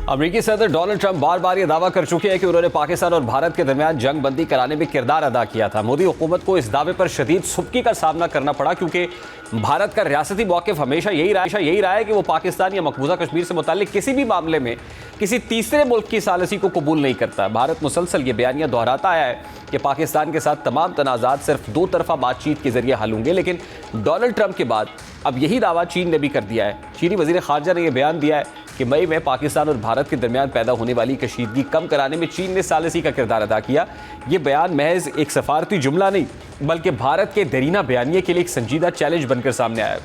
अमेरिकी सदर Donald Trump बार बार ये दावा कर चुके हैं कि उन्होंने पाकिस्तान और भारत के दरमियान जंग बंदी कराने में किरदार अदा किया था। मोदी हुकूमत को इस दावे पर शदीद सुबकी का सामना करना पड़ा क्योंकि भारत का रियासती मौक़िफ़ हमेशा यही रहा है कि वो पाकिस्तान या मकबूजा कश्मीर से मुताल्लिक किसी भी मामले में किसी तीसरे मुल्क की सालिसी को कबूल नहीं करता। भारत मुसलसल ये बयानियाँ दोहराता आया है कि पाकिस्तान के साथ तमाम तनाज़ात सिर्फ दो तरफा बातचीत के जरिए हल होंगे, लेकिन डोनाल्ड ट्रंप के बाद अब यही दावा चीन ने भी कर दिया है। चीनी वज़ीर ख़ारजा ने यह बयान दिया है कि मई में पाकिस्तान और भारत के दरमियान पैदा होने वाली कशीदगी कम कराने में चीन ने सालिसी का किरदार अदा किया। ये बयान महज एक सफारती जुमला नहीं बल्कि भारत के देरीना बयानिए के लिए एक संजीदा चैलेंज बनकर सामने आया।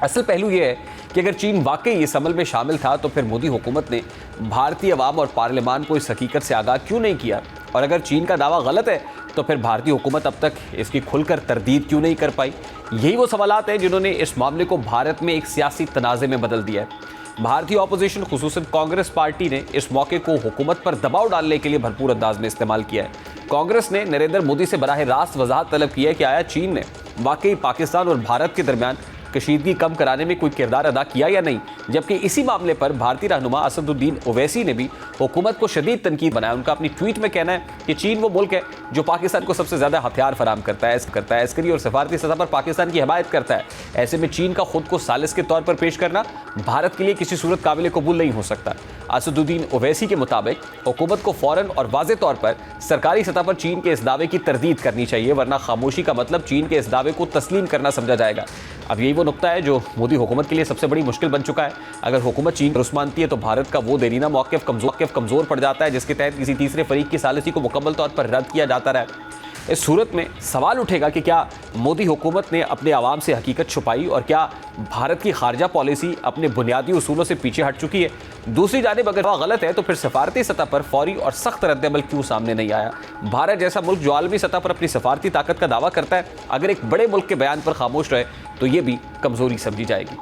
असल पहलू यह है कि अगर चीन वाकई इस अमल में शामिल था तो फिर मोदी हुकूमत ने भारतीय अवाम और पार्लियामान को इस हकीकत से आगाह क्यों नहीं किया, और अगर चीन का दावा गलत है तो फिर भारतीय हुकूमत अब तक इसकी खुलकर तरदीद क्यों नहीं कर पाई। यही वो सवालात हैं जिन्होंने इस मामले को भारत में एक सियासी तनाज़े में बदल दिया है। भारतीय ऑपोजिशन खुसूसन कांग्रेस पार्टी ने इस मौके को हुकूमत पर दबाव डालने के लिए भरपूर अंदाज में इस्तेमाल किया है। कांग्रेस ने नरेंद्र मोदी से बराह रास्त वजाहत तलब की है कि आया चीन ने वाकई पाकिस्तान और भारत के दरमियान कशीदगी कम कराने में कोई किरदार अदा किया या नहीं, जबकि इसी मामले पर भारतीय रहनुमा असदुद्दीन ओवैसी ने भी हुकूमत को शदीद तनकीद बनाया। उनका अपनी ट्वीट में कहना है कि चीन वो मुल्क है जो पाकिस्तान को सबसे ज़्यादा हथियार फराम करता है, अस्करी और सफारती सतह पर पाकिस्तान की हिमायत करता है। ऐसे में चीन का खुद को सालिस के तौर पर पेश करना भारत के लिए किसी सूरत काबिल कबूल नहीं हो सकता। असदुद्दीन ओवैसी के मुताबिक हुकूमत को फ़ौरन और वाज़े तौर पर सरकारी सतह पर चीन के इस दावे की तरदीद करनी चाहिए, वरना खामोशी का मतलब चीन के इस दावे को तस्लीम करना समझा जाएगा। अब यही वो नुक्ता है जो मोदी हुकूमत के लिए सबसे बड़ी मुश्किल बन चुका है। अगर हुकूमत चीन रुस मानती है तो भारत का वो देरीना मौक़िफ़ कमज़ोर पड़ जाता है जिसके तहत किसी तीसरे फरीक की सालिसी को मुकम्मल तौर पर रद्द किया जाता रहा। इस सूरत में सवाल उठेगा कि क्या मोदी हुकूमत ने अपने आवाम से हकीकत छुपाई और क्या भारत की खारजा पॉलिसी अपने बुनियादी उसूलों से पीछे हट चुकी है। दूसरी जानिब अगर वह गलत है तो फिर सफारती सतह पर फौरी और सख्त रद्द-ए-अमल क्यों सामने नहीं आया। भारत जैसा मुल्क जो आलमी सतह पर अपनी सफारती ताकत का दावा करता है, अगर एक बड़े मुल्क के बयान पर खामोश रहे तो ये भी कमज़ोरी समझी जाएगी।